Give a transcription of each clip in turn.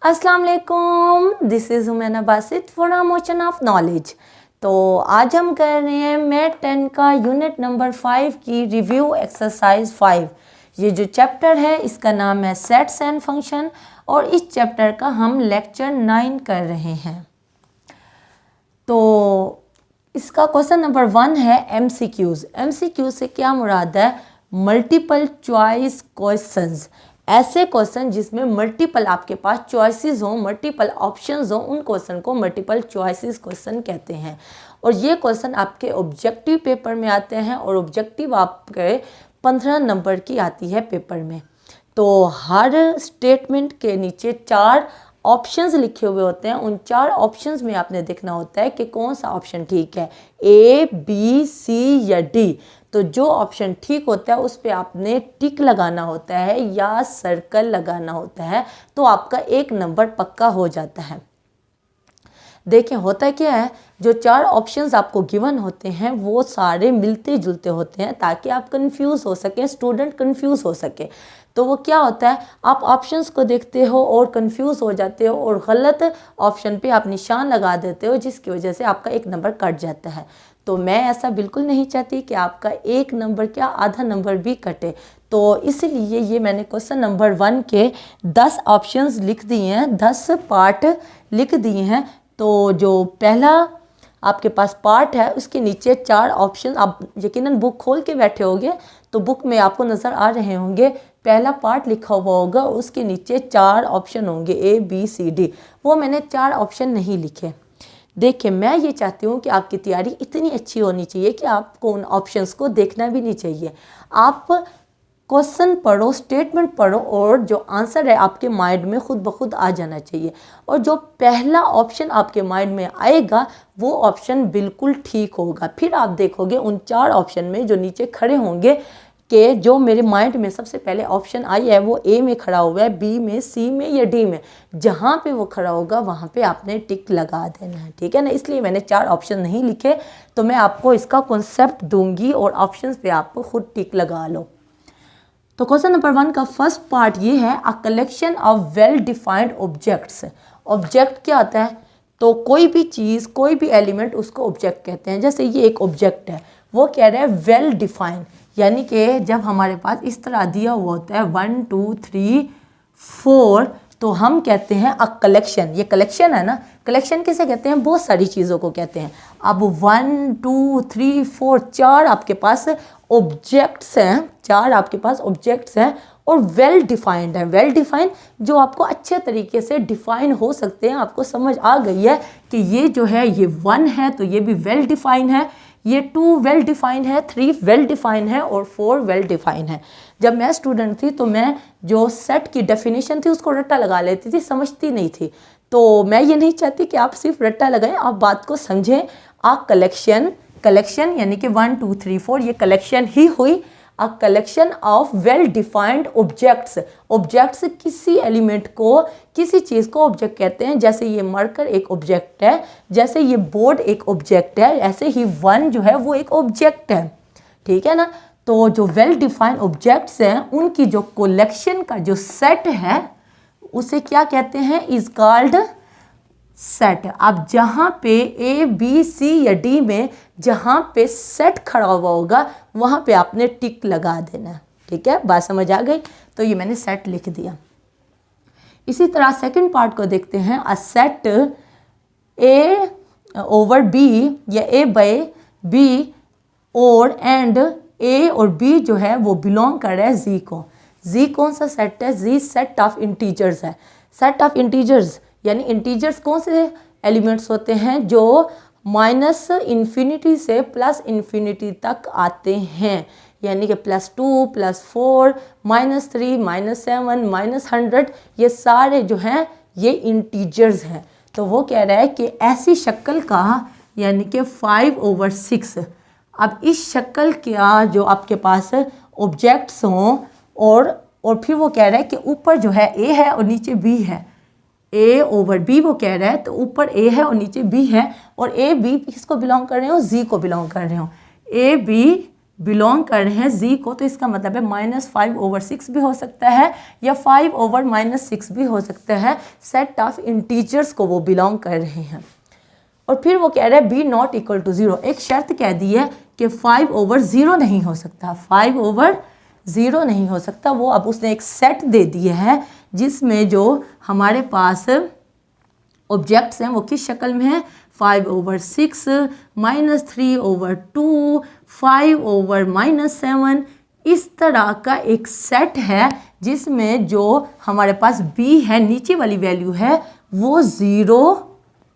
अस्सलाम वालेकुम, this is हुमैना Basit for motion of knowledge. तो आज हम कर रहे हैं मैथ 10 का यूनिट नंबर 5 की रिव्यू एक्सरसाइज 5। ये जो चैप्टर है इसका नाम है सेट्स एंड फंक्शन और इस चैप्टर का हम लेक्चर 9 कर रहे हैं। तो इसका क्वेश्चन नंबर 1 है MCQs। MCQ से क्या मुराद है? Multiple choice questions. ऐसे क्वेश्चन जिसमें मल्टीपल आपके पास चॉइसेस हो, मल्टीपल ऑप्शंस हो, उन क्वेश्चन को मल्टीपल चॉइसेस क्वेश्चन कहते हैं। और ये क्वेश्चन आपके ऑब्जेक्टिव पेपर में आते हैं और ऑब्जेक्टिव आपके 15 नंबर की आती है पेपर में। तो हर स्टेटमेंट के नीचे 4 ऑप्शंस लिखे हुए होते हैं। उन 4 ऑप्शंस में आपने देखना होता है कि कौन सा ऑप्शन ठीक है, A, B, C या D। तो जो ऑप्शन ठीक होता है उस पर आपने टिक लगाना होता है या सर्कल लगाना होता है, तो आपका 1 नंबर पक्का हो जाता है। देखें होता क्या है, जो 4 ऑप्शंस आपको गिवन होते हैं वो सारे मिलते जुलते होते हैं ताकि आप कंफ्यूज हो सकें, स्टूडेंट कंफ्यूज हो सके। तो वो क्या होता है, आप ऑप्शंस को देखते हो और कंफ्यूज हो जाते हो और गलत ऑप्शन पे आप निशान लगा देते हो, जिसकी वजह से आपका 1 नंबर कट जाता है। तो मैं ऐसा बिल्कुल नहीं चाहती कि आपका 1 नंबर क्या आधा नंबर भी कटे। तो इसलिए ये मैंने क्वेश्चन नंबर 1 के 10 ऑप्शंस लिख दिए हैं, 10 पार्ट लिख दिए हैं। तो जो पहला आपके पास पार्ट है उसके नीचे 4 ऑप्शन, आप यकीनन बुक खोल के बैठे होंगे तो बुक में आपको नज़र आ रहे होंगे। पहला पार्ट लिखा हुआ होगा, उसके नीचे 4 ऑप्शन होंगे A, B, C, D। वो मैंने 4 ऑप्शन नहीं लिखे। देखिए मैं ये चाहती हूँ कि आपकी तैयारी इतनी अच्छी होनी चाहिए कि आपको उन ऑप्शंस को देखना भी नहीं चाहिए। आप क्वेश्चन पढ़ो, स्टेटमेंट पढ़ो और जो आंसर है आपके माइंड में खुद ब खुद आ जाना चाहिए। और जो पहला ऑप्शन आपके माइंड में आएगा वो ऑप्शन बिल्कुल ठीक होगा। फिर आप देखोगे उन 4 ऑप्शन में जो नीचे खड़े होंगे कि जो मेरे माइंड में सबसे पहले ऑप्शन आई है वो A में खड़ा हुआ है, B में, C में या D में। जहाँ पे वो खड़ा होगा वहाँ पे आपने टिक लगा देना है, ठीक है ना। इसलिए मैंने 4 ऑप्शन नहीं लिखे, तो मैं आपको इसका कॉन्सेप्ट दूंगी और ऑप्शंस पे आप खुद टिक लगा लो। तो क्वेश्चन नंबर 1 का फर्स्ट पार्ट ये है, a collection of well defined objects. Object क्या होता है? तो कोई भी चीज़, कोई भी एलिमेंट, उसको ऑब्जेक्ट कहते हैं। जैसे ये एक ऑब्जेक्ट है, वो कह रहा है वेल डिफाइंड, यानी कि जब हमारे पास इस तरह दिया हुआ होता है 1 2 3 4, तो हम कहते हैं अ कलेक्शन। ये कलेक्शन है ना, कलेक्शन किसे कहते हैं? बहुत सारी चीज़ों को कहते हैं। अब 1 2 3 4 4 आपके पास ऑब्जेक्ट्स हैं, 4 आपके पास ऑब्जेक्ट्स हैं और वेल डिफाइंड है। वेल डिफाइंड जो आपको अच्छे तरीके से डिफाइन हो सकते हैं। आपको समझ आ गई है कि ये जो है ये 1 है तो ये भी वेल डिफाइंड है, ये 2 वेल डिफाइंड है, 3 वेल डिफाइंड है और 4 वेल डिफाइंड है। जब मैं स्टूडेंट थी तो मैं जो सेट की डेफिनेशन थी उसको रट्टा लगा लेती थी, समझती नहीं थी। तो मैं ये नहीं चाहती कि आप सिर्फ रट्टा लगाएं, आप बात को समझें। आ कलेक्शन यानी कि 1 2 3 4 ये कलेक्शन ही हुई। A collection of well defined objects. Objects किसी एलिमेंट को, किसी चीज़ को ऑब्जेक्ट कहते हैं। जैसे ये मार्कर एक ऑब्जेक्ट है, जैसे ये बोर्ड एक ऑब्जेक्ट है, ऐसे ही 1 जो है वो एक ऑब्जेक्ट है, ठीक है ना। तो जो वेल डिफाइंड ऑब्जेक्ट्स हैं उनकी जो कलेक्शन का जो सेट है उसे क्या कहते हैं? Is called set. अब जहाँ पे A, B, C या D में जहाँ पे सेट खड़ा हुआ होगा वहाँ पे आपने टिक लगा देना, ठीक है। बात समझ आ गई? तो ये मैंने सेट लिख दिया। इसी तरह सेकंड पार्ट को देखते हैं, a set A over B या A बाय B और एंड A और B जो है वो बिलोंग कर रहा है Z को। Z कौन सा सेट है? Z सेट ऑफ इंटीजर्स है। सेट ऑफ इंटीजर्स यानी इंटीजर्स कौन से एलिमेंट्स होते हैं जो -∞ से +∞ तक आते हैं, यानी कि +2 +4 -3 -7 -100, ये सारे जो हैं ये इंटीजर्स हैं। तो वो कह रहा है कि ऐसी शक्ल का यानी कि 5/6। अब इस शक्ल का जो आपके पास ऑब्जेक्ट्स हों और फिर वो कह रहा है कि ऊपर जो है A है और नीचे B है। A ओवर B वो कह रहा है, तो ऊपर A है और नीचे B है और A B किसको बिलोंग कर रहे हो? Z को बिलोंग कर रहे हो। A B बिलोंग कर रहे हैं z को, तो इसका मतलब है -5/6 भी हो सकता है या 5/-6 भी हो सकता है। सेट ऑफ इंटीजर्स को वो बिलोंग कर रहे हैं। और फिर वो कह रहा है बी नॉट इक्वल टू 0, एक शर्त कह दी है कि 5/0 नहीं हो सकता, 5/0 नहीं हो सकता। वो अब उसने एक सेट दे दिया है जिसमें जो हमारे पास ऑब्जेक्ट्स हैं वो किस शक्ल में है, 5/6, -3/2, 5/-7, इस तरह का एक सेट है जिसमें जो हमारे पास b है, नीचे वाली वैल्यू है, वो 0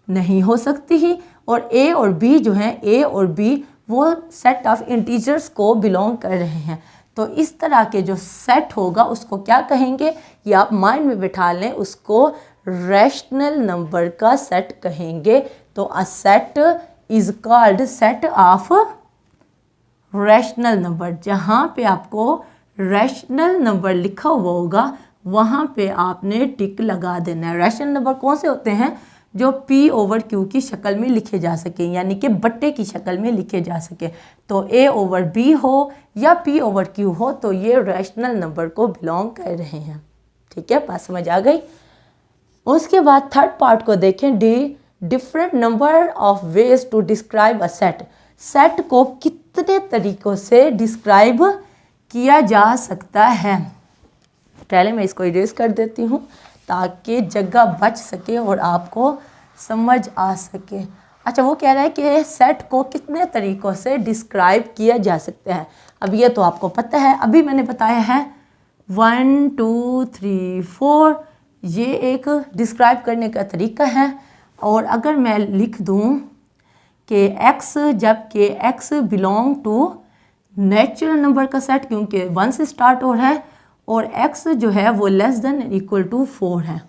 नहीं हो सकती ही। और a और b जो हैं, a और b वो सेट ऑफ इंटीजर्स को बिलोंग कर रहे हैं। तो इस तरह के जो सेट होगा उसको क्या कहेंगे, ये आप माइंड में बिठा लें, उसको रैशनल नंबर का सेट कहेंगे। तो a set is called set of rational number. जहाँ पे आपको रैशनल नंबर लिखा हुआ होगा वहाँ पे आपने टिक लगा देना है। रैशनल नंबर कौन से होते हैं, जो p/q की शक्ल में लिखे जा सके, यानी कि बट्टे की शक्ल में लिखे जा सके। तो a/b हो या p/q हो, तो ये रैशनल नंबर को बिलोंग कर रहे हैं। ठीक है, बात समझ आ गई। उसके बाद थर्ड पार्ट को देखें, different number of ways to describe a set. Set को कितने तरीक़ों से डिस्क्राइब किया जा सकता है। पहले मैं इसको इरेज कर देती हूँ ताकि जगह बच सके और आपको समझ आ सके। अच्छा, वो कह रहा है कि सेट को कितने तरीक़ों से डिस्क्राइब किया जा सकता है। अब ये तो आपको पता है, अभी मैंने बताया है 1 2 3 4, ये एक डिस्क्राइब करने का तरीका है। और अगर मैं लिख दूँ कि x, जबकि x belong to natural number का सेट, क्योंकि 1 से स्टार्ट हो रहा है, और x जो है वो लेस देन इक्वल टू 4 है।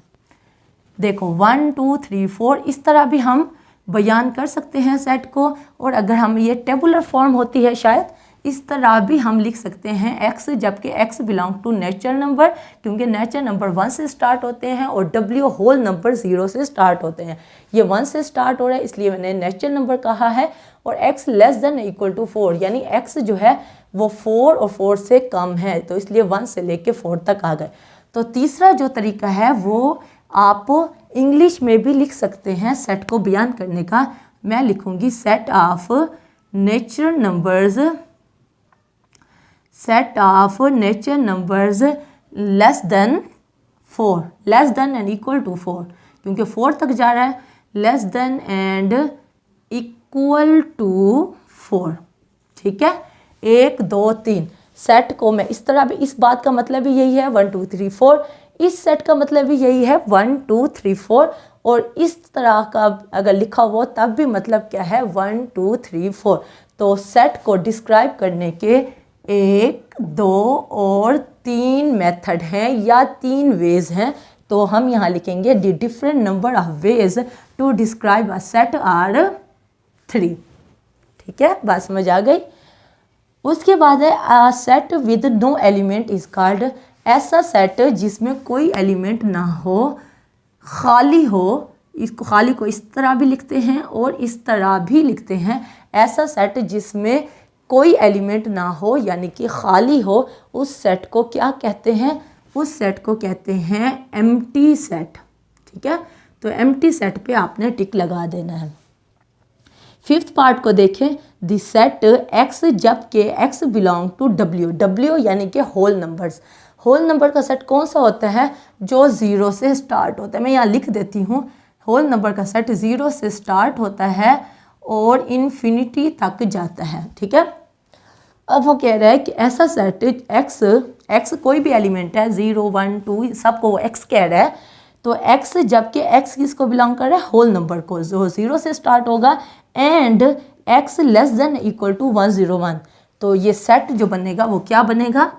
देखो 1 2 3 4 इस तरह भी हम बयान कर सकते हैं सेट को। और अगर हम ये टेबुलर फॉर्म होती है शायद, इस तरह भी हम लिख सकते हैं x, जबकि x belong to natural number, क्योंकि नेचुरल नंबर 1 से स्टार्ट होते हैं और w होल नंबर 0 से स्टार्ट होते हैं। ये 1 से स्टार्ट हो रहा है इसलिए मैंने नेचुरल नंबर कहा है। और x less than equal to 4, यानी x जो है वो 4 और 4 से कम है, तो इसलिए 1 से लेके 4 तक आ गए। तो तीसरा जो तरीका है वो आप इंग्लिश में भी लिख सकते हैं सेट को बयान करने का। मैं लिखूंगी set of natural numbers, set of natural numbers less than 4, less than and equal to 4, क्योंकि 4 तक जा रहा है, less than and equal to 4। ठीक है, 1 2 3 सेट को मैं इस तरह भी, इस बात का मतलब भी यही है 1 2 3 4, इस सेट का मतलब भी यही है 1 2 3 4, और इस तरह का अगर लिखा हो तब भी मतलब क्या है 1 2 3 4। तो सेट को डिस्क्राइब करने के 1 2 और 3 मेथड हैं या 3 वेज हैं। तो हम यहाँ लिखेंगे the different number of ways to describe a set are 3। ठीक है, बात समझ आ गई। उसके बाद है a set with no element is called, ऐसा सेट जिसमें कोई एलिमेंट ना हो, खाली हो। इसको खाली को इस तरह भी लिखते हैं और इस तरह भी लिखते हैं। ऐसा सेट जिसमें कोई एलिमेंट ना हो यानी कि खाली हो, उस सेट को क्या कहते हैं, उस सेट को कहते हैं एम्प्टी सेट। ठीक है, तो एम्प्टी सेट पे आपने टिक लगा देना है। फिफ्थ पार्ट को देखें, द सेट x, जबकि x belong to w, w यानी कि होल नंबर्स। होल नंबर का सेट कौन सा होता है, जो 0 से स्टार्ट होता है। मैं यहाँ लिख देती हूँ, होल नंबर का सेट 0 से स्टार्ट होता है और इन्फिनिटी तक जाता है। ठीक है, अब वो कह रहा है कि ऐसा सेट x कोई भी एलिमेंट है, 0 1 2 सबको वो x कह रहा है। तो x, जबकि x किसको बिलोंग कर रहा है, होल नंबर को, जो 0 से स्टार्ट होगा, and x less than equal to 101। तो ये सेट जो बनेगा वो क्या बनेगा,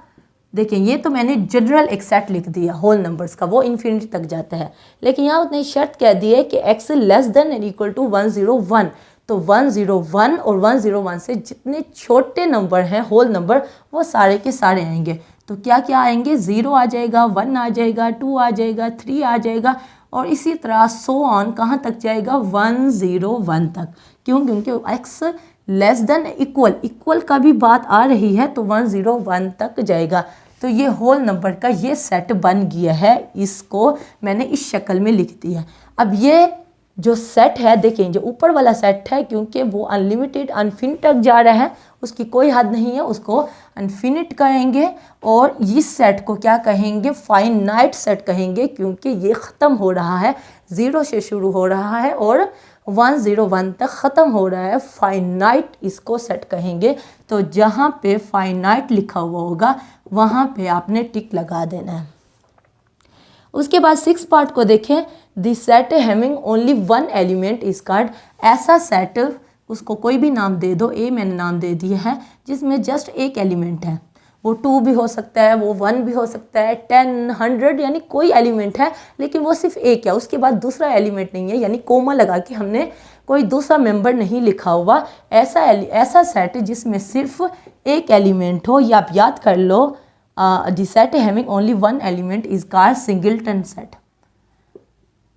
देखें ये तो मैंने जनरल एक सेट लिख दिया होल नंबर्स का, वो इन्फिनिटी तक जाता है। लेकिन यहाँ उसने शर्त कह दी है कि x less than and equal to 101। तो 101 और 101 से जितने छोटे नंबर हैं होल नंबर, वो सारे के सारे आएंगे। तो क्या क्या आएंगे, 0 आ जाएगा, 1 आ जाएगा, 2 आ जाएगा, 3 आ जाएगा, और इसी तरह सो ऑन कहाँ तक जाएगा, 101 तक। क्यों, क्योंकि x less than equal, equal का भी बात आ रही है तो 101 तक जाएगा। तो ये होल नंबर का ये सेट बन गया है, इसको मैंने इस शक्ल में लिख दिया। अब ये जो सेट है देखें, जो ऊपर वाला सेट है क्योंकि वो अनलिमिटेड अनफिनिट तक जा रहा है, उसकी कोई हद नहीं है, उसको अनफिनिट कहेंगे। और इस सेट को क्या कहेंगे, फाइनाइट सेट कहेंगे, क्योंकि ये ख़त्म हो रहा है, 0 से शुरू हो रहा है और 101 तक ख़त्म हो रहा है, फाइनाइट इसको सेट कहेंगे। तो जहाँ पे फाइनाइट लिखा हुआ होगा वहाँ पे आपने टिक लगा देना है। उसके बाद 6 पार्ट को देखें, the set having only 1 element is called, ऐसा सेट, उसको कोई भी नाम दे दो, ए मैंने नाम दे दिया है, जिसमें जस्ट एक एलिमेंट है, वो 2 भी हो सकता है, वो 1 भी हो सकता है, 10, 100, यानी कोई एलिमेंट है लेकिन वो सिर्फ एक है, उसके बाद दूसरा एलिमेंट नहीं है, यानी कोमा लगा के हमने कोई दूसरा मेंबर नहीं लिखा हुआ, ऐसा सेट जिसमें सिर्फ एक एलिमेंट हो। ये आप याद कर लो, the set having only 1 element is called singleton set.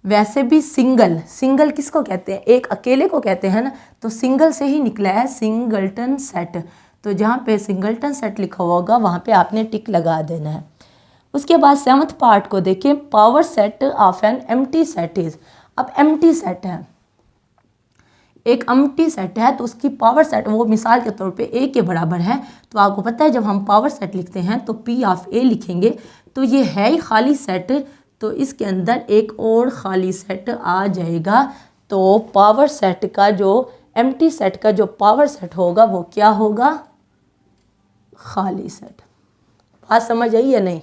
वैसे भी सिंगल किसको कहते हैं, एक अकेले को कहते हैं ना, तो सिंगल से ही निकला है सिंगलटन सेट। तो जहाँ पे सिंगलटन सेट लिखा हुआ होगा वहाँ पे आपने टिक लगा देना है। उसके बाद 7th पार्ट को देखें, power set of an empty set is. अब एम्प्टी सेट है, एक एम्प्टी सेट है तो उसकी पावर सेट वो मिसाल के तौर पे ए के बराबर है। तो आपको पता है जब हम पावर सेट लिखते हैं तो पी ऑफ ए लिखेंगे, तो ये है ही खाली सेट, तो इसके अंदर एक और खाली सेट आ जाएगा। तो पावर सेट का जो एम्प्टी सेट का जो पावर सेट होगा वो क्या होगा, खाली सेट। बात समझ आई या नहीं?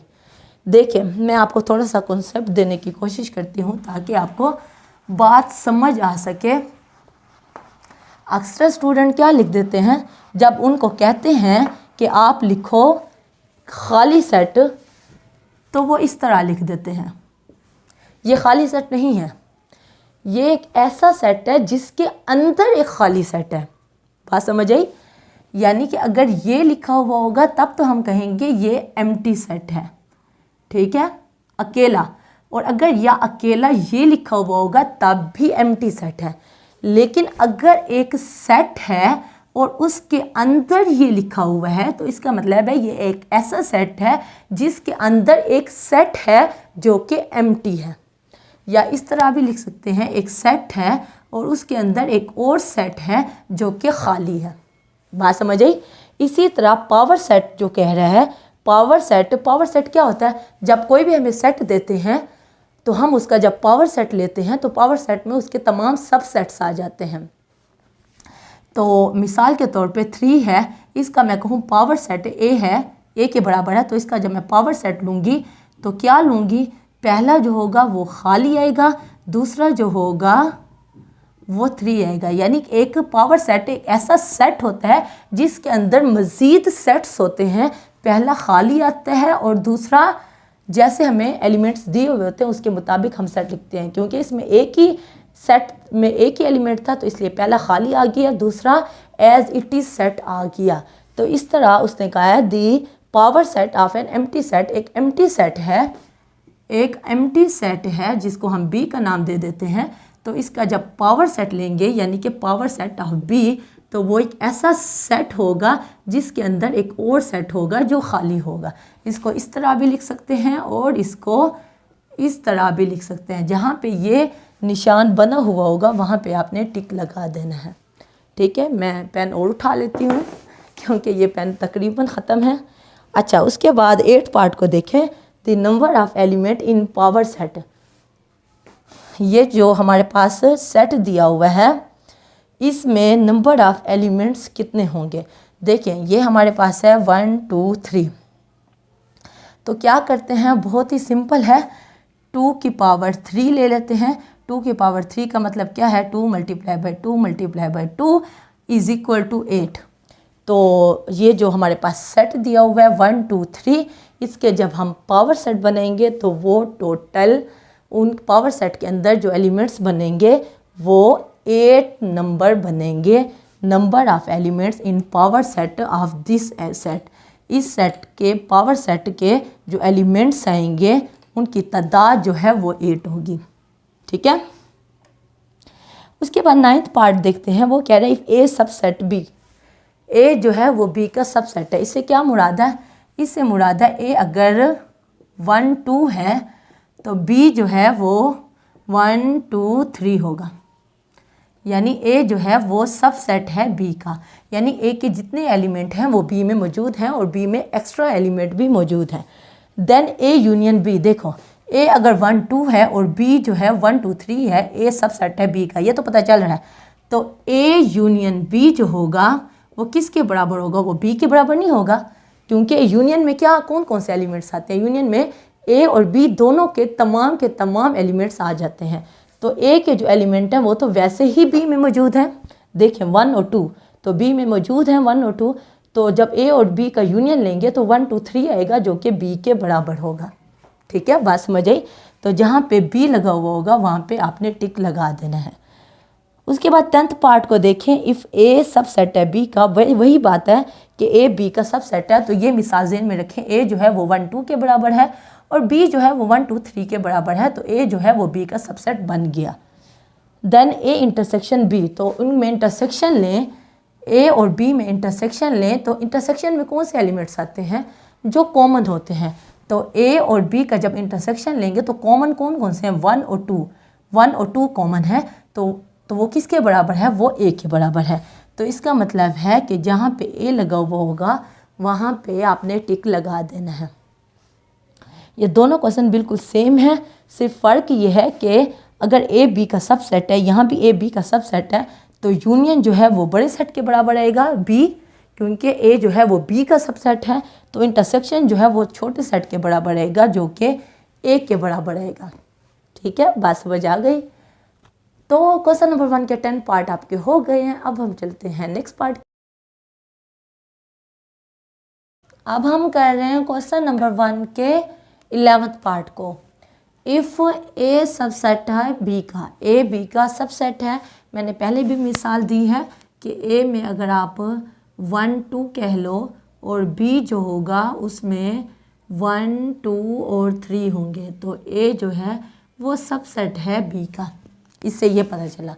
देखिए मैं आपको थोड़ा सा कॉन्सेप्ट देने की कोशिश करती हूँ ताकि आपको बात समझ आ सके। अक्सर स्टूडेंट क्या लिख देते हैं जब उनको कहते हैं कि आप लिखो खाली सेट, तो वो इस तरह लिख देते हैं। ये खाली सेट नहीं है, ये एक ऐसा सेट है जिसके अंदर एक खाली सेट है। बात समझ आई? यानी कि अगर ये लिखा हुआ होगा तब तो हम कहेंगे ये एम्प्टी सेट है, ठीक है, अकेला। और अगर या अकेला ये लिखा हुआ होगा तब भी एम्प्टी सेट है। लेकिन अगर एक सेट है और उसके अंदर ये लिखा हुआ है तो इसका मतलब है ये एक ऐसा सेट है जिसके अंदर एक सेट है जो कि एम्प्टी है। या इस तरह भी लिख सकते हैं, एक सेट है और उसके अंदर एक और सेट है जो कि खाली है। बात समझ आई? इसी तरह पावर सेट जो कह रहा है, पावर सेट क्या होता है, जब कोई भी हमें सेट देते हैं तो हम उसका जब पावर सेट लेते हैं तो पावर सेट में उसके तमाम सब सेट्स आ जाते हैं। तो मिसाल के तौर पे 3 है, इसका मैं कहूँ पावर सेट ए है, ए के बराबर है, तो इसका जब मैं पावर सेट लूँगी तो क्या लूँगी, पहला जो होगा वो खाली आएगा, दूसरा जो होगा वो 3 आएगा। यानी एक पावर सेट एक ऐसा सेट होता है जिसके अंदर मज़ीद सेट्स होते हैं, पहला खाली आता है और दूसरा जैसे हमें एलिमेंट्स दिए हुए होते हैं उसके मुताबिक हम सेट लिखते हैं। क्योंकि इसमें एक ही सेट में एक ही एलिमेंट था तो इसलिए पहला खाली आ गया, दूसरा एज इट इज़ सेट आ गया। तो इस तरह उसने कहा है the power set of an empty set, एक एम्प्टी सेट है, एक एम्प्टी सेट है जिसको हम बी का नाम दे देते हैं। तो इसका जब पावर सेट लेंगे यानी कि पावर सेट ऑफ बी, तो वो एक ऐसा सेट होगा जिसके अंदर एक और सेट होगा जो खाली होगा। इसको इस तरह भी लिख सकते हैं और इसको इस तरह भी लिख सकते हैं। जहाँ पे ये निशान बना हुआ होगा वहाँ पे आपने टिक लगा देना है, ठीक है। मैं पेन और उठा लेती हूँ क्योंकि ये पेन तकरीबन ख़त्म है। अच्छा, उसके बाद 8 पार्ट को देखें, the number of element in power set. ये जो हमारे पास सेट दिया हुआ है इसमें नंबर ऑफ एलिमेंट्स कितने होंगे। देखें ये हमारे पास है 1 2 3। तो क्या करते हैं, बहुत ही सिंपल है, 2 की पावर 3 ले लेते हैं। 2 की पावर 3 का मतलब क्या है, 2 multiply by 2 multiply by 2 is equal to 8। तो ये जो हमारे पास सेट दिया हुआ है 1 2 3, इसके जब हम पावर सेट बनाएंगे तो वो टोटल उन पावर सेट के अंदर जो एलिमेंट्स बनेंगे वो 8 नंबर बनेंगे। Number of elements in power set of this set, इस सेट के पावर सेट के जो एलिमेंट्स आएंगे उनकी तादाद जो है वो 8 होगी, ठीक है। उसके बाद 9th पार्ट देखते हैं, वो कह रहा है इफ़ ए सबसेट बी। ए जो है वो बी का सबसेट है। इससे क्या मुराद है? इससे मुराद है ए अगर 1 2 है तो बी जो है वो 1 2 3 होगा, यानी ए जो है वो सबसेट है बी का, यानी ए के जितने एलिमेंट हैं वो बी में मौजूद हैं और बी में एक्स्ट्रा एलिमेंट भी मौजूद हैं। देन ए यूनियन बी, देखो ए अगर 1 2 है और बी जो है 1 2 3 है, ए सबसेट है बी का, ये तो पता चल रहा है। तो ए यूनियन बी जो होगा वो किसके बराबर होगा? वो बी के बराबर नहीं होगा, क्योंकि यूनियन में क्या कौन कौन से एलिमेंट्स आते हैं? यूनियन में ए और बी दोनों के तमाम एलिमेंट्स आ जाते हैं। तो ए के जो एलिमेंट हैं वो तो वैसे ही बी में मौजूद हैं, देखें 1 और 2 तो बी में मौजूद हैं 1 और 2, तो जब ए और बी का यूनियन लेंगे तो 1 2 3 आएगा जो कि बी के बराबर होगा। ठीक है, बात समझ आई? तो जहाँ पे बी लगा हुआ होगा वहाँ पे आपने टिक लगा देना है। उसके बाद 10th पार्ट को देखें, इफ़ ए सबसेट है बी का, वही बात है कि ए बी का सबसेट है। तो ये मिसाल ज़हन में रखें, ए जो है वो 1 2 के बराबर है और बी जो है वो 1 2 3 के बराबर है, तो ए जो है वो बी का सबसेट बन गया। देन ए इंटरसेक्शन बी, तो उनमें इंटरसेक्शन लें, ए और बी में इंटरसेक्शन लें, तो इंटरसेक्शन में कौन से एलिमेंट्स आते हैं? जो कॉमन होते हैं। तो ए और बी का जब इंटरसेक्शन लेंगे तो कॉमन कौन कौन से हैं? 1 और 2, 1 और 2 कॉमन है, तो वो किसके बराबर है? वो ए के बराबर है। तो इसका मतलब है कि जहाँ पे ए लगा हुआ होगा वहाँ पे आपने टिक लगा देना है। ये दोनों क्वेश्चन बिल्कुल सेम है, सिर्फ फ़र्क ये है कि अगर ए बी का सबसेट है, यहाँ भी ए बी का सबसेट है, तो यूनियन जो है वो बड़े सेट के बराबर आएगा बी, क्योंकि ए जो है वो बी का सबसेट है, तो इंटरसेक्शन जो है वो छोटे सेट के बराबर आएगा जो कि ए के बराबर आएगा। ठीक है, बात समझ आ गई? तो क्वेश्चन नंबर 1 के 10 पार्ट आपके हो गए हैं। अब हम चलते हैं नेक्स्ट पार्ट। अब हम कर रहे हैं क्वेश्चन नंबर 1 के 11th पार्ट को। इफ़ ए सबसेट है बी का, ए बी का सबसेट है, मैंने पहले भी मिसाल दी है कि ए में अगर आप 1 2 कह लो और बी जो होगा उसमें 1 2 और 3 होंगे, तो ए जो है वो सबसेट है बी का, इससे ये पता चला।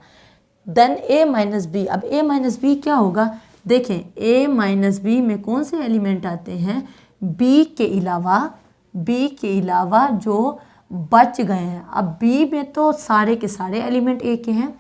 देन ए माइनस बी, अब ए माइनस बी क्या होगा? देखें ए माइनस बी में कौन से एलिमेंट आते हैं? बी के अलावा जो बच गए हैं। अब बी में तो सारे के सारे एलिमेंट ए के हैं,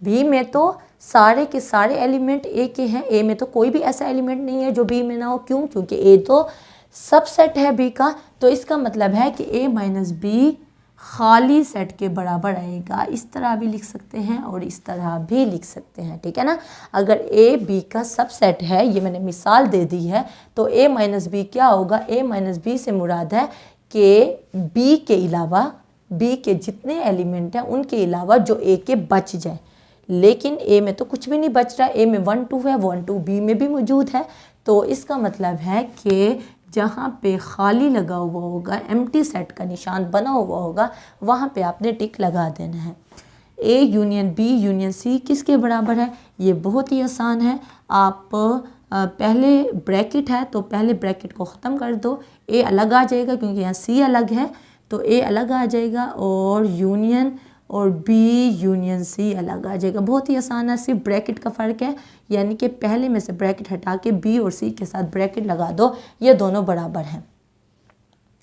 बी में तो सारे के सारे एलिमेंट ए के हैं, ए में तो कोई भी ऐसा एलिमेंट नहीं है जो बी में ना हो। क्यों? क्योंकि ए तो सबसेट है बी का। तो इसका मतलब है कि ए माइनस बी खाली सेट के बराबर आएगा। इस तरह भी लिख सकते हैं और इस तरह भी लिख सकते हैं, ठीक है ना। अगर ए बी का सबसेट है, ये मैंने मिसाल दे दी है, तो ए माइनस बी क्या होगा? ए माइनस बी से मुराद है कि बी के अलावा, बी के जितने एलिमेंट हैं उनके अलावा जो ए के बच जाए। लेकिन ए में तो कुछ भी नहीं बच रहा, ए में 1 2 है, 1 2 बी में भी मौजूद है। तो इसका मतलब है कि जहाँ पे खाली लगा हुआ होगा, एम्प्टी सेट का निशान बना हुआ होगा, वहाँ पे आपने टिक लगा देना है। A union B union C किसके बराबर है? ये बहुत ही आसान है। आप पहले ब्रैकेट है तो पहले ब्रैकेट को ख़त्म कर दो, ए अलग आ जाएगा क्योंकि यहाँ सी अलग है, तो ए अलग आ जाएगा और यूनियन और बी यूनियन सी अलग आ जाएगा। बहुत ही आसान है, सिर्फ ब्रैकेट का फ़र्क है, यानी कि पहले में से ब्रैकेट हटा के बी और सी के साथ ब्रैकेट लगा दो, ये दोनों बराबर हैं,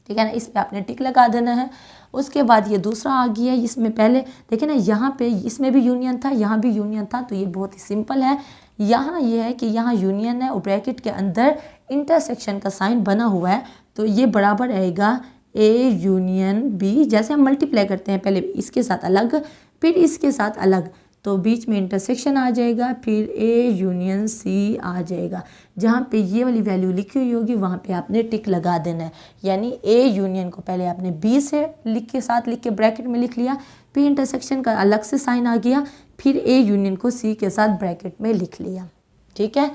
ठीक है ना। इस पर आपने टिक लगा देना है। उसके बाद ये दूसरा आ गया, इसमें पहले देखें ना, यहाँ पे इसमें भी यूनियन था, यहाँ भी यूनियन था, तो ये बहुत ही सिंपल है। यहाँ ये है कि यहाँ यूनियन है और ब्रैकेट के अंदर इंटरसेक्शन का साइन बना हुआ है, तो ये बराबर आएगा ए यूनियन बी। जैसे हम मल्टीप्लाई करते हैं, पहले इसके साथ अलग फिर इसके साथ अलग, तो बीच में इंटरसेक्शन आ जाएगा, फिर ए यूनियन सी आ जाएगा। जहाँ पे ये वाली वैल्यू लिखी हुई होगी वहाँ पे आपने टिक लगा देना है। यानी ए यूनियन को पहले आपने बी से लिख के ब्रैकेट में लिख लिया, फिर इंटरसेक्शन का अलग से साइन आ गया, फिर ए यूनियन को सी के साथ ब्रैकेट में लिख लिया, ठीक है।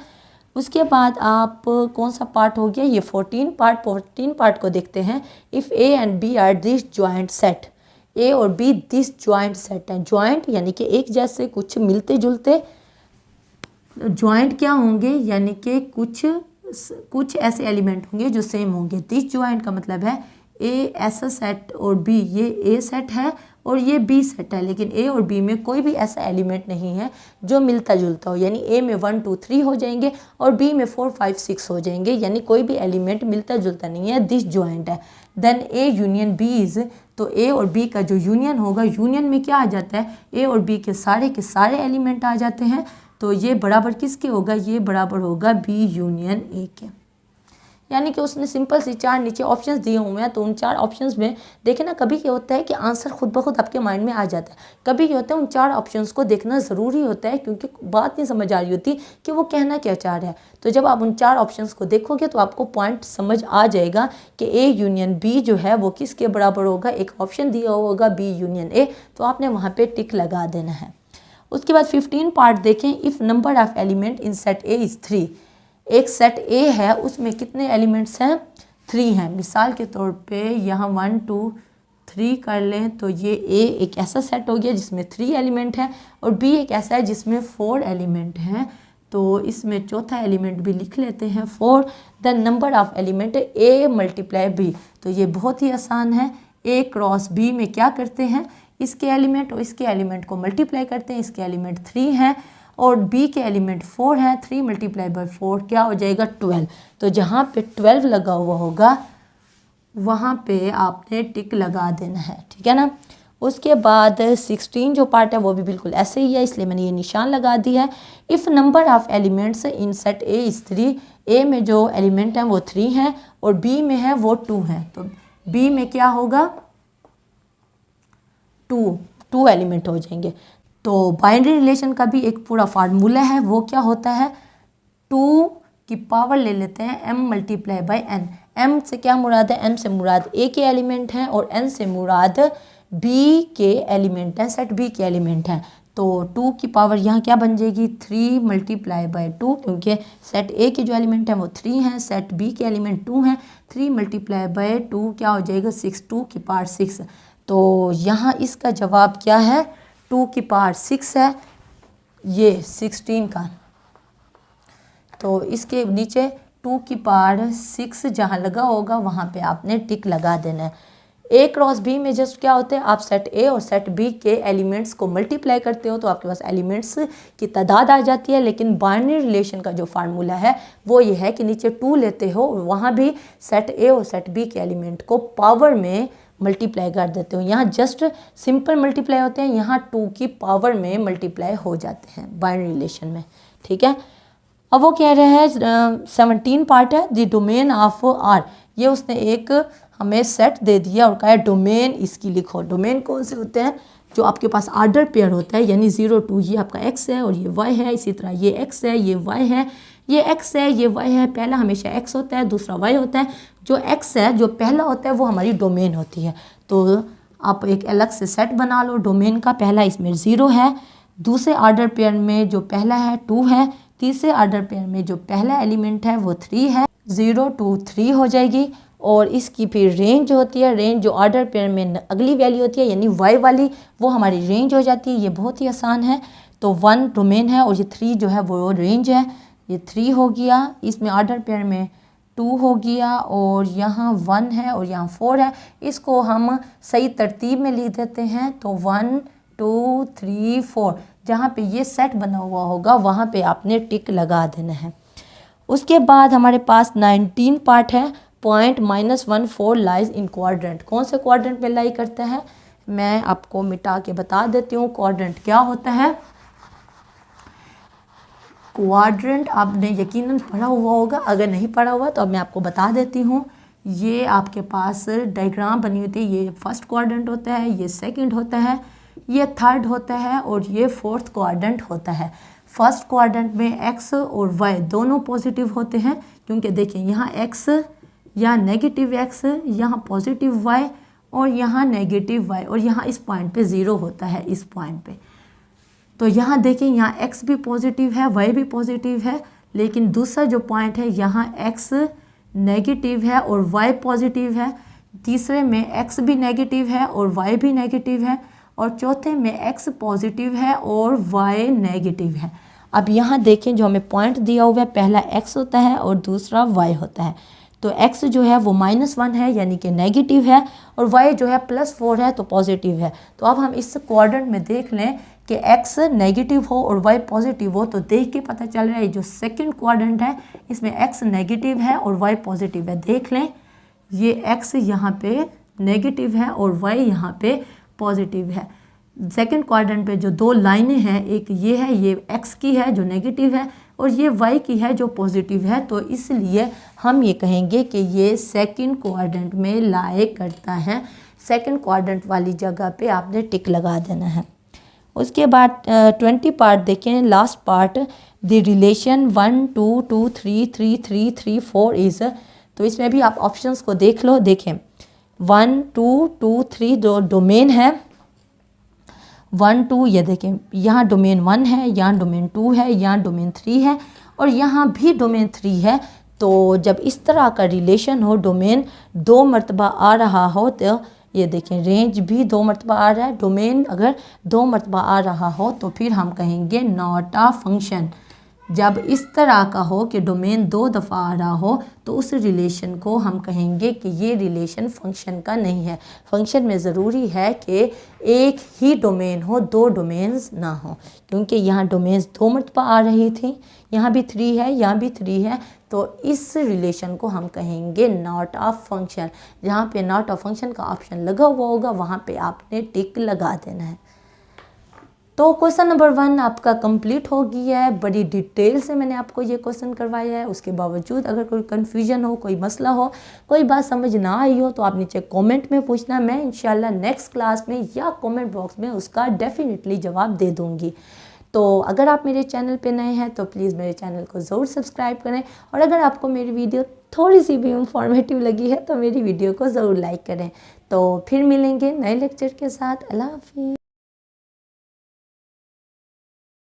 उसके बाद आप कौन सा पार्ट हो गया? ये 14 पार्ट को देखते हैं। If A and B are disjoint set, A और बी दिस जॉइंट सेट हैं। जॉइंट यानी कि एक जैसे, कुछ मिलते जुलते। जॉइंट क्या होंगे? यानी कि कुछ ऐसे एलिमेंट होंगे जो सेम होंगे। दिस जॉइंट का मतलब है ए ऐसा सेट और बी ये ए सेट है और ये बी सेट है, लेकिन ए और बी में कोई भी ऐसा एलिमेंट नहीं है जो मिलता जुलता हो, यानी ए में 1 2 3 हो जाएंगे और बी में 4 5 6 हो जाएंगे, यानी कोई भी एलिमेंट मिलता जुलता नहीं है, डिसजॉइंट है। Then A union B is, तो ए और बी का जो यूनियन होगा, यूनियन में क्या आ जाता है, ए और बी के सारे एलिमेंट आ जाते हैं। तो ये बराबर किसके होगा, ये बराबर होगा बी यूनियन ए के। यानी कि उसने सिंपल सी 4 नीचे ऑप्शंस दिए हुए हैं, तो उन 4 ऑप्शंस में देखें ना, कभी क्या होता है कि आंसर खुद ब खुद आपके माइंड में आ जाता है, कभी क्या होता है उन 4 ऑप्शंस को देखना ज़रूरी होता है, क्योंकि बात नहीं समझ आ रही होती कि वो कहना क्या चाह रहा है। तो जब आप उन 4 ऑप्शंस को देखोगे तो आपको पॉइंट समझ आ जाएगा कि ए यूनियन बी जो है वो किसके बराबर होगा। एक ऑप्शन दिया होगा बी यूनियन ए, तो आपने वहाँ पर टिक लगा देना है। उसके बाद 15 पार्ट देखें। If number of element in set A is 3, एक सेट ए है उसमें कितने एलिमेंट्स हैं, 3 हैं। मिसाल के तौर पे यहाँ 1 2 3 कर लें, तो ये ए एक ऐसा सेट हो गया जिसमें 3 एलिमेंट हैं, और बी एक ऐसा है जिसमें 4 एलिमेंट हैं। तो इसमें चौथा एलिमेंट भी लिख लेते हैं 4। The number of element A multiply B, तो ये बहुत ही आसान है। ए क्रॉस बी में क्या करते हैं, इसके एलिमेंट और इसके एलिमेंट को मल्टीप्लाई करते हैं, इसके एलिमेंट 3 हैं और बी के एलिमेंट 4 हैं। 3 मल्टीप्लाई बाई 4 क्या हो जाएगा, 12। तो जहाँ पे 12 लगा हुआ होगा वहाँ पे आपने टिक लगा देना है, ठीक है ना। उसके बाद 16 जो पार्ट है वो भी बिल्कुल ऐसे ही है, इसलिए मैंने ये निशान लगा दिया है। If number of elements in set A is 3, ए में जो एलिमेंट हैं वो 3 हैं और बी में है वो 2 हैं, तो बी में क्या होगा, 2 एलिमेंट हो जाएंगे। तो बाइनरी रिलेशन का भी एक पूरा फार्मूला है, वो क्या होता है, 2 की पावर ले लेते हैं m multiply by n। m से क्या मुराद है, m से मुराद a के एलिमेंट हैं और n से मुराद b के एलिमेंट हैं, सेट b के एलिमेंट हैं। तो 2 की पावर यहाँ क्या बन जाएगी, 3 मल्टीप्लाई बाई 2, क्योंकि सेट a के जो एलिमेंट हैं वो 3 हैं, सेट b के एलिमेंट 2 हैं। 3 मल्टीप्लाई बाई 2 क्या हो जाएगा, 6, 2 की पावर 6। तो यहाँ इसका जवाब क्या है, 2 की पावर 6 है, ये 16 का। तो इसके नीचे 2 की पावर 6 जहाँ लगा होगा वहाँ पे आपने टिक लगा देना है। ए क्रॉस बी में जस्ट क्या होते हैं, आप सेट ए और सेट बी के एलिमेंट्स को मल्टीप्लाई करते हो तो आपके पास एलिमेंट्स की तादाद आ जाती है। लेकिन बाइनरी रिलेशन का जो फार्मूला है वो ये है कि नीचे 2 लेते हो, वहाँ भी सेट ए और सेट बी के एलिमेंट को पावर में मल्टीप्लाई कर देते हो। यहाँ जस्ट सिंपल मल्टीप्लाई होते हैं, यहाँ 2 की पावर में मल्टीप्लाई हो जाते हैं बाइनरी रिलेशन में, ठीक है। अब वो कह रहे हैं 17 पार्ट है, द डोमेन ऑफ आर। ये उसने एक हमें सेट दे दिया और कहा है डोमेन इसकी लिखो। डोमेन कौन से होते हैं, जो आपके पास आर्डर पेयर होता है, यानी 0 2, ये आपका x है और ये y है, इसी तरह ये x है, ये y है, ये x है, ये y है। पहला हमेशा x होता है, दूसरा y होता है। जो x है, जो पहला होता है, वो हमारी डोमेन होती है। तो आप एक अलग से सेट बना लो डोमेन का। पहला इसमें 0 है, दूसरे आर्डर पेयर में जो पहला है 2 है, तीसरे आर्डर पेयर में जो पहला एलिमेंट है वो 3 है। 0 2 3 हो जाएगी। और इसकी फिर रेंज जो होती है, रेंज जो आर्डर पेयर में अगली वैल्यू होती है यानी y वाली, वो हमारी रेंज हो जाती है। ये बहुत ही आसान है। तो 1 डोमेन है और ये 3 जो है वो रेंज है। ये 3 हो गया, इसमें आर्डर पेयर में 2 हो गया और यहाँ 1 है और यहाँ 4 है। इसको हम सही तरतीब में लिख देते हैं। तो 1 2 3 4, जहाँ पे ये सेट बना हुआ होगा वहाँ पे आपने टिक लगा देना है। उसके बाद हमारे पास 19 पार्ट है। Point -1 4 lies in quadrant. कौन से क्वाड्रेंट में लाई करता है, मैं आपको मिटा के बता देती हूँ। क्वाड्रेंट क्या होता है, क्वाड्रेंट आपने यकीनन पढ़ा हुआ होगा, अगर नहीं पढ़ा हुआ तो अब मैं आपको बता देती हूँ। ये आपके पास डायग्राम बनी होती है। ये फर्स्ट क्वाड्रेंट होता है, ये सेकंड होता है, ये थर्ड होता है और ये फोर्थ क्वाड्रेंट होता है। फर्स्ट क्वाड्रेंट में x और y दोनों पॉजिटिव होते हैं, क्योंकि देखिए यहाँ x, यहाँ नेगेटिव x, यहाँ पॉजिटिव y और यहाँ नेगेटिव y, और यहाँ इस पॉइंट पे 0 होता है, इस पॉइंट पे। तो यहाँ देखिए यहाँ x भी पॉजिटिव है, y भी पॉजिटिव है, लेकिन दूसरा जो पॉइंट है यहाँ x नेगेटिव है और y पॉजिटिव है। तीसरे में x भी नेगेटिव है और y भी नेगेटिव है, और चौथे में x पॉजिटिव है और y नेगेटिव है। अब यहाँ देखें जो हमें पॉइंट दिया हुआ है, पहला x होता है और दूसरा y होता है। तो x जो है वो -1 है यानी कि नेगेटिव है, और y जो है +4 है तो पॉजिटिव है। तो अब हम इस क्वाड्रेंट में देख लें कि x नेगेटिव हो और y पॉजिटिव हो, तो देख के पता चल रहा है जो सेकंड क्वाड्रेंट है इसमें x नेगेटिव है और y पॉजिटिव है। देख लें ये x यहाँ पे नेगेटिव है और y यहाँ पे पॉजिटिव है। सेकंड क्वाड्रेंट पे जो दो लाइनें हैं, एक ये है, ये x की है जो नेगेटिव है, और ये y की है जो पॉजिटिव है, तो इसलिए हम ये कहेंगे कि ये सेकंड क्वाड्रेंट में लाई करता है। सेकंड क्वाड्रेंट वाली जगह पे आपने टिक लगा देना है। उसके बाद 20 पार्ट देखें, last part, the relation 1 2 2 3 3 3 3 4 is, तो इसमें भी आप ऑप्शंस को देख लो। देखें 1 2 2 3 जो डोमेन है 1 2, ये देखें यहाँ डोमेन 1 है, यहाँ डोमेन 2 है, यहाँ डोमेन 3 है और यहाँ भी डोमेन 3 है। तो जब इस तरह का रिलेशन हो, डोमेन 2 मरतबा आ रहा हो, तो ये देखें रेंज भी 2 मरतबा आ रहा है, डोमेन अगर 2 मरतबा आ रहा हो तो फिर हम कहेंगे नॉट अ फंक्शन। जब इस तरह का हो कि डोमेन 2 दफ़ा आ रहा हो तो उस रिलेशन को हम कहेंगे कि ये रिलेशन फंक्शन का नहीं है। फंक्शन में ज़रूरी है कि एक ही डोमेन हो, 2 डोमेन्स ना हो, क्योंकि यहाँ डोमेन्स 2 मरतबा आ रही थी, यहाँ भी 3 है, यहाँ भी 3 है, तो इस रिलेशन को हम कहेंगे नॉट अ फंक्शन। जहाँ पे नॉट अ फंक्शन का ऑप्शन लगा हुआ होगा वहाँ पे आपने टिक लगा देना है। तो क्वेश्चन नंबर 1 आपका कंप्लीट हो गया है। बड़ी डिटेल से मैंने आपको ये क्वेश्चन करवाया है। उसके बावजूद अगर कोई कन्फ्यूजन हो, कोई मसला हो, कोई बात समझ ना आई हो तो आप नीचे कमेंट में पूछना, मैं इंशाल्लाह नेक्स्ट क्लास में या कमेंट बॉक्स में उसका डेफिनेटली जवाब दे दूँगी। तो अगर आप मेरे चैनल पे नए हैं तो प्लीज़ मेरे चैनल को ज़रूर सब्सक्राइब करें, और अगर आपको मेरी वीडियो थोड़ी सी भी इंफॉर्मेटिव लगी है तो मेरी वीडियो को ज़रूर लाइक करें। तो फिर मिलेंगे नए लेक्चर के साथ। अल्लाह हाफिज़।